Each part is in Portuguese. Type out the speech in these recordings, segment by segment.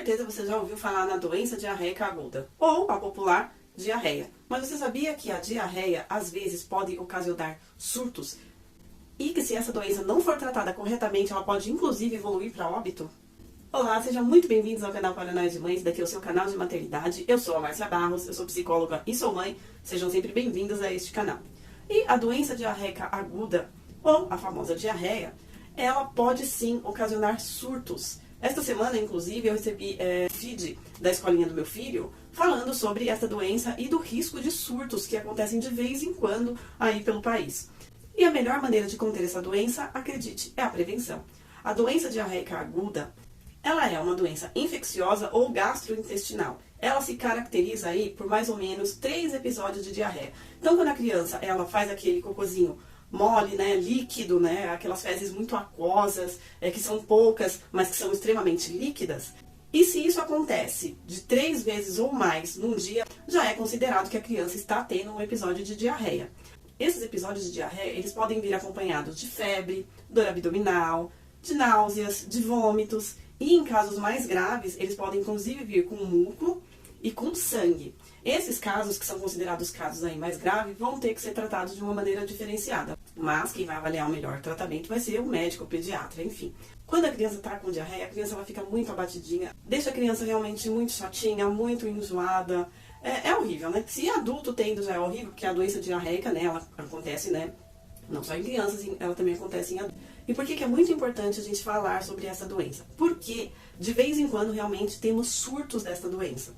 certeza você já ouviu falar na doença diarreica aguda, ou a popular diarreia. Mas você sabia que a diarreia, às vezes, pode ocasionar surtos? E que se essa doença não for tratada corretamente, ela pode inclusive evoluir para óbito? Olá, sejam muito bem-vindos ao canal Paranoia de Mães, daqui é o seu canal de maternidade. Eu sou a Márcia Barros, eu sou psicóloga e sou mãe. Sejam sempre bem-vindos a este canal. E a doença diarreica aguda, ou a famosa diarreia, ela pode sim ocasionar surtos. Esta semana, inclusive, eu recebi feed da escolinha do meu filho falando sobre essa doença e do risco de surtos que acontecem de vez em quando aí pelo país. E a melhor maneira de conter essa doença, acredite, é a prevenção. A doença diarreica aguda, ela é uma doença infecciosa ou gastrointestinal. Ela se caracteriza aí por mais ou menos 3 episódios de diarreia. Então, quando a criança ela faz aquele cocôzinho mole, né, líquido, né, aquelas fezes muito aquosas, que são poucas, mas que são extremamente líquidas. E se isso acontece de 3 vezes ou mais num dia, já é considerado que a criança está tendo um episódio de diarreia. Esses episódios de diarreia, eles podem vir acompanhados de febre, dor abdominal, de náuseas, de vômitos, e em casos mais graves, eles podem inclusive vir com muco e com sangue. Esses casos, que são considerados casos aí mais graves, vão ter que ser tratados de uma maneira diferenciada. Mas quem vai avaliar o melhor tratamento vai ser o médico, o pediatra, enfim. Quando a criança está com diarreia, a criança ela fica muito abatidinha, deixa a criança realmente muito chatinha, muito enjoada. É horrível, né? Se adulto tendo já é horrível, porque a doença diarreica, né, ela acontece, né, não só em crianças, ela também acontece em adultos. E por que é muito importante a gente falar sobre essa doença? Porque, de vez em quando, realmente temos surtos dessa doença.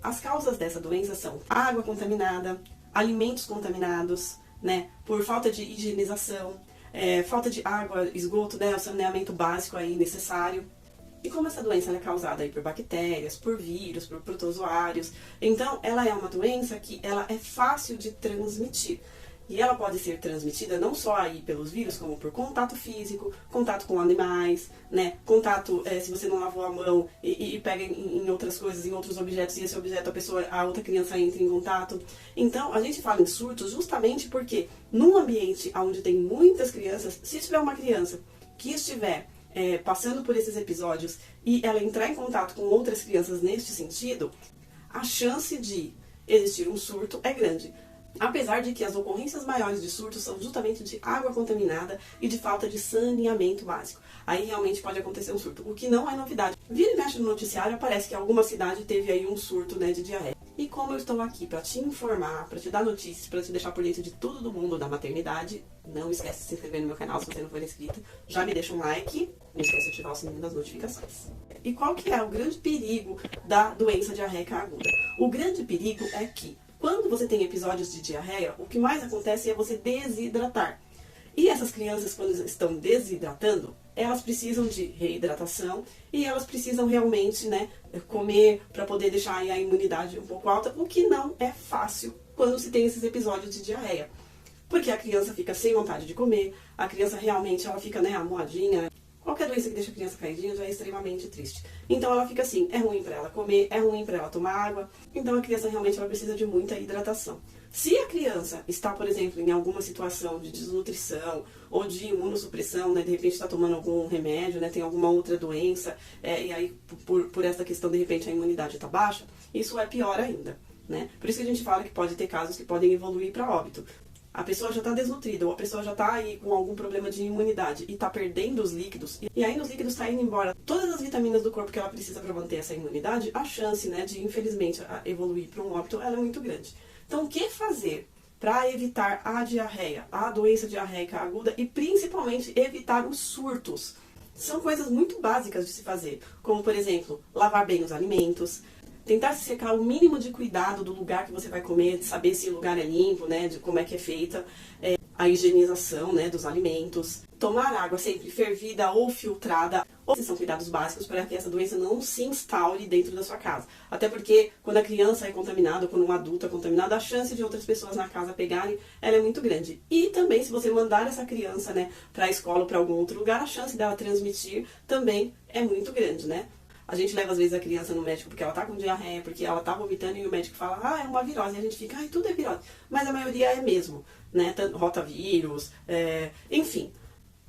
As causas dessa doença são água contaminada, alimentos contaminados, né, por falta de higienização, falta de água, esgoto, né, o saneamento básico aí necessário. E como essa doença é causada aí por bactérias, por vírus, por protozoários, então ela é uma doença que ela é fácil de transmitir. E ela pode ser transmitida não só aí pelos vírus, como por contato físico, contato com animais, né? Contato, se você não lavou a mão e pega em outras coisas, em outros objetos, e esse objeto a outra criança entra em contato. Então, a gente fala em surtos justamente porque num ambiente onde tem muitas crianças, se tiver uma criança que estiver passando por esses episódios e ela entrar em contato com outras crianças neste sentido, a chance de existir um surto é grande. Apesar de que as ocorrências maiores de surtos são justamente de água contaminada e de falta de saneamento básico. Aí realmente pode acontecer um surto, o que não é novidade. Vira e mexe no noticiário, parece que alguma cidade teve aí um surto, né, de diarreia. E como eu estou aqui para te informar, para te dar notícias, para te deixar por dentro de tudo do mundo da maternidade, não esquece de se inscrever no meu canal se você não for inscrito. Já me deixa um like, não esquece de ativar o sininho das notificações. E qual que é o grande perigo da doença diarreica aguda? O grande perigo é que quando você tem episódios de diarreia, o que mais acontece é você desidratar. E essas crianças, quando estão desidratando, elas precisam de reidratação e elas precisam realmente, né, comer para poder deixar a imunidade um pouco alta, o que não é fácil quando se tem esses episódios de diarreia. Porque a criança fica sem vontade de comer, a criança realmente ela fica, né, amuadinha. Qualquer doença que deixa a criança caidinha já é extremamente triste. Então ela fica assim, é ruim para ela comer, é ruim para ela tomar água. Então a criança realmente ela precisa de muita hidratação. Se a criança está, por exemplo, em alguma situação de desnutrição ou de imunossupressão, né, de repente está tomando algum remédio, né, tem alguma outra doença, e aí por essa questão de repente a imunidade está baixa, isso é pior ainda, né? Por isso que a gente fala que pode ter casos que podem evoluir para óbito. A pessoa já está desnutrida, ou a pessoa já está aí com algum problema de imunidade e está perdendo os líquidos, e aí nos líquidos está indo embora todas as vitaminas do corpo que ela precisa para manter essa imunidade, a chance, né, de infelizmente evoluir para um óbito ela é muito grande. Então o que fazer para evitar a diarreia, a doença diarreica aguda e principalmente evitar os surtos? São coisas muito básicas de se fazer, como por exemplo, lavar bem os alimentos, tentar se cercar o mínimo de cuidado do lugar que você vai comer, de saber se o lugar é limpo, né, de como é que é feita a higienização, né, dos alimentos. Tomar água sempre fervida ou filtrada. Esses são cuidados básicos para que essa doença não se instaure dentro da sua casa. Até porque quando a criança é contaminada, quando um adulto é contaminado, a chance de outras pessoas na casa pegarem, ela é muito grande. E também se você mandar essa criança, né, para a escola ou para algum outro lugar, a chance dela transmitir também é muito grande, né? A gente leva às vezes a criança no médico porque ela tá com diarreia, porque ela tá vomitando e o médico fala, é uma virose. E a gente fica, tudo é virose. Mas a maioria é mesmo, né? Rotavírus, enfim.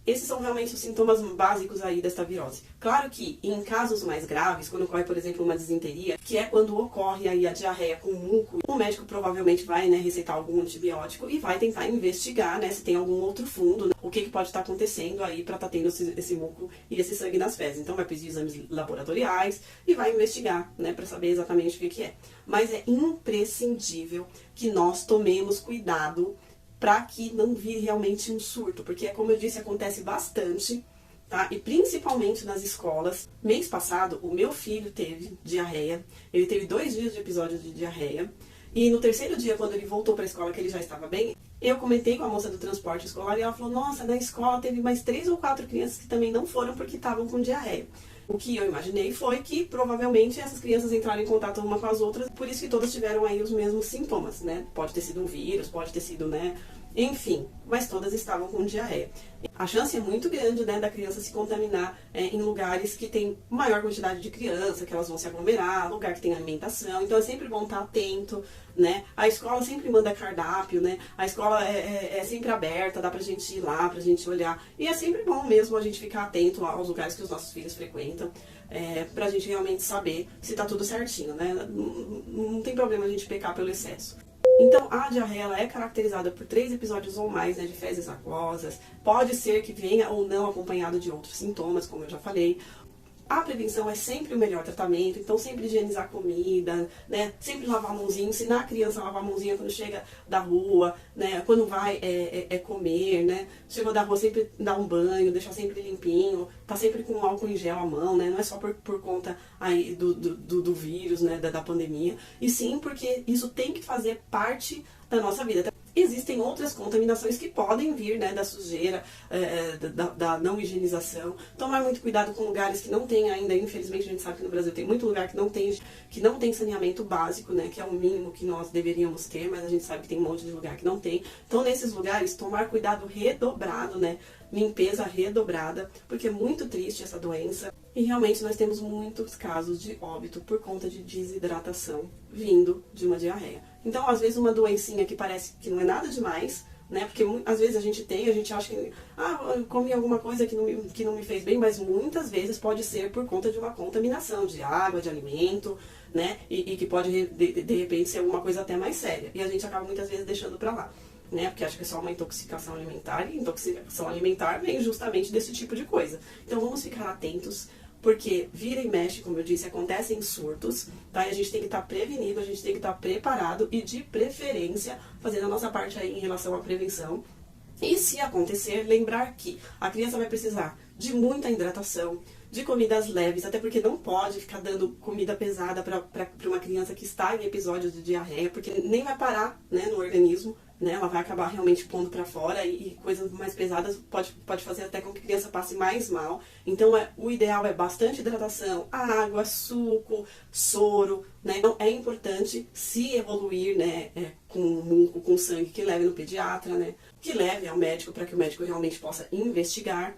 Esses são realmente os sintomas básicos aí desta virose. Claro que em casos mais graves, quando ocorre, por exemplo, uma disenteria, que é quando ocorre aí a diarreia com muco, o médico provavelmente vai, né, receitar algum antibiótico e vai tentar investigar, né, se tem algum outro fundo, né, o que pode estar acontecendo aí para estar tendo esse muco e esse sangue nas fezes. Então vai pedir exames laboratoriais e vai investigar, né, para saber exatamente o que é. Mas é imprescindível que nós tomemos cuidado para que não vire realmente um surto, porque, como eu disse, acontece bastante, tá? E principalmente nas escolas. Mês passado, o meu filho teve diarreia, ele teve 2 dias de episódio de diarreia, e no 3º dia, quando ele voltou para a escola, que ele já estava bem, eu comentei com a moça do transporte escolar e ela falou, nossa, na escola teve mais 3 ou 4 crianças que também não foram porque estavam com diarreia. O que eu imaginei foi que provavelmente essas crianças entraram em contato uma com as outras, por isso que todas tiveram aí os mesmos sintomas, né? Pode ter sido um vírus, pode ter sido, né? Enfim, mas todas estavam com diarreia. A chance é muito grande, né, da criança se contaminar em lugares que tem maior quantidade de criança, que elas vão se aglomerar, lugar que tem alimentação, então é sempre bom estar atento, né? A escola sempre manda cardápio, né? A escola é sempre aberta, dá pra gente ir lá, pra gente olhar. E é sempre bom mesmo a gente ficar atento aos lugares que os nossos filhos frequentam, pra gente realmente saber se tá tudo certinho, né? Não tem problema a gente pecar pelo excesso. Então, a diarreia ela é caracterizada por 3 episódios ou mais, né, de fezes aquosas. Pode ser que venha ou não acompanhado de outros sintomas, como eu já falei. A prevenção é sempre o melhor tratamento, então sempre higienizar a comida, né? Sempre lavar a mãozinha, ensinar a criança a lavar a mãozinha quando chega da rua, né? Quando vai comer, né? Chegou da rua, sempre dar um banho, deixar sempre limpinho, tá sempre com álcool em gel à mão, né? Não é só por conta aí do vírus, né? Da pandemia, e sim porque isso tem que fazer parte da nossa vida. Existem outras contaminações que podem vir, né, da sujeira, da não higienização. Tomar muito cuidado com lugares que não tem ainda, infelizmente a gente sabe que no Brasil tem muito lugar que não tem saneamento básico, né, que é o mínimo que nós deveríamos ter, mas a gente sabe que tem um monte de lugar que não tem. Então nesses lugares, tomar cuidado redobrado, né, limpeza redobrada, porque é muito triste essa doença. E realmente nós temos muitos casos de óbito por conta de desidratação vindo de uma diarreia. Então, às vezes, uma doencinha que parece que não é nada demais, né? Porque às vezes a gente acha que eu comi alguma coisa que não me fez bem, mas muitas vezes pode ser por conta de uma contaminação de água, de alimento, né? E que pode, de repente, ser alguma coisa até mais séria. E a gente acaba muitas vezes deixando pra lá, né? Porque acha que é só uma intoxicação alimentar, e intoxicação alimentar vem justamente desse tipo de coisa. Então, vamos ficar atentos, porque vira e mexe, como eu disse, acontecem surtos, tá? E a gente tem que estar prevenido, a gente tem que estar preparado e, de preferência, fazendo a nossa parte aí em relação à prevenção. E se acontecer, lembrar que a criança vai precisar de muita hidratação, de comidas leves, até porque não pode ficar dando comida pesada para uma criança que está em episódios de diarreia, porque nem vai parar, né, no organismo, né, ela vai acabar realmente pondo para fora, e coisas mais pesadas pode fazer até com que a criança passe mais mal. Então o ideal é bastante hidratação, água, suco, soro, né? Então é importante, se evoluir, né, com muco, com sangue, que leve no pediatra, né, que leve ao médico para que o médico realmente possa investigar.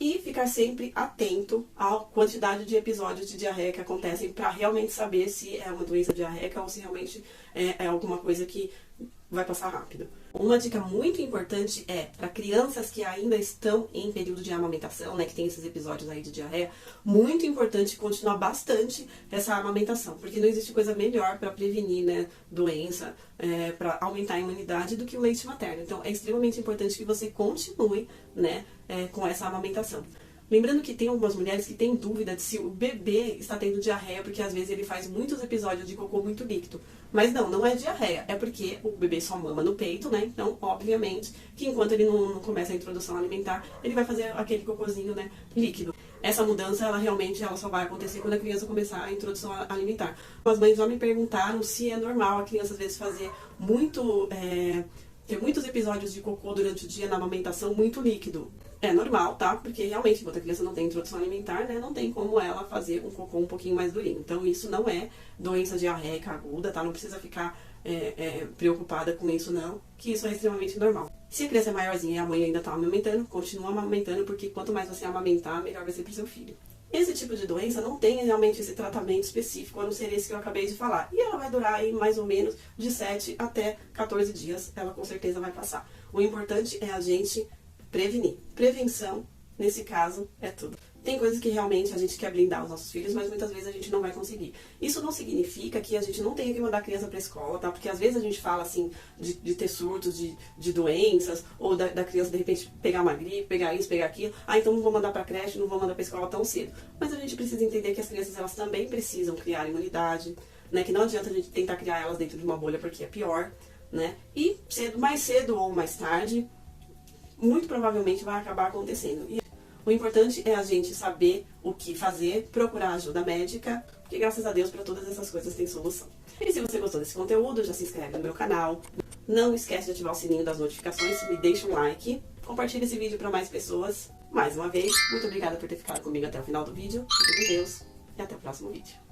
E ficar sempre atento à quantidade de episódios de diarreia que acontecem, para realmente saber se é uma doença diarreica ou se realmente é alguma coisa que vai passar rápido. Uma dica muito importante é, para crianças que ainda estão em período de amamentação, né, que tem esses episódios aí de diarreia, muito importante continuar bastante essa amamentação, porque não existe coisa melhor para prevenir, né, doença, para aumentar a imunidade, do que o leite materno. Então é extremamente importante que você continue, né, com essa amamentação. Lembrando que tem algumas mulheres que têm dúvida de se o bebê está tendo diarreia, porque às vezes ele faz muitos episódios de cocô muito líquido. Mas não é diarreia, é porque o bebê só mama no peito, né? Então, obviamente, que enquanto ele não começa a introdução alimentar, ele vai fazer aquele cocôzinho, né, líquido. Essa mudança, ela só vai acontecer quando a criança começar a introdução alimentar. As mães já me perguntaram se é normal a criança, às vezes, fazer ter muitos episódios de cocô durante o dia na amamentação muito líquido. É normal, tá? Porque realmente, enquanto a criança não tem introdução alimentar, né, não tem como ela fazer um cocô um pouquinho mais durinho. Então, isso não é doença diarreica aguda, tá? Não precisa ficar preocupada com isso, não, que isso é extremamente normal. Se a criança é maiorzinha e a mãe ainda tá amamentando, continua amamentando, porque quanto mais você amamentar, melhor vai ser pro seu filho. Esse tipo de doença não tem realmente esse tratamento específico, a não ser esse que eu acabei de falar. E ela vai durar aí mais ou menos de 7 até 14 dias, ela com certeza vai passar. O importante é a gente prevenir. Prevenção, nesse caso, é tudo. Tem coisas que realmente a gente quer blindar os nossos filhos, mas muitas vezes a gente não vai conseguir. Isso não significa que a gente não tenha que mandar a criança para a escola, tá? Porque às vezes a gente fala assim de ter surtos de doenças, ou da criança de repente pegar uma gripe, pegar isso, pegar aquilo. Ah, então não vou mandar para a creche, não vou mandar para a escola tão cedo. Mas a gente precisa entender que as crianças elas também precisam criar imunidade, né? Que não adianta a gente tentar criar elas dentro de uma bolha porque é pior, né? E mais cedo ou mais tarde, muito provavelmente vai acabar acontecendo. E o importante é a gente saber o que fazer, procurar ajuda médica, porque graças a Deus para todas essas coisas tem solução. E se você gostou desse conteúdo, já se inscreve no meu canal. Não esquece de ativar o sininho das notificações, me deixa um like, compartilha esse vídeo para mais pessoas. Mais uma vez, muito obrigada por ter ficado comigo até o final do vídeo. Fique com Deus e até o próximo vídeo.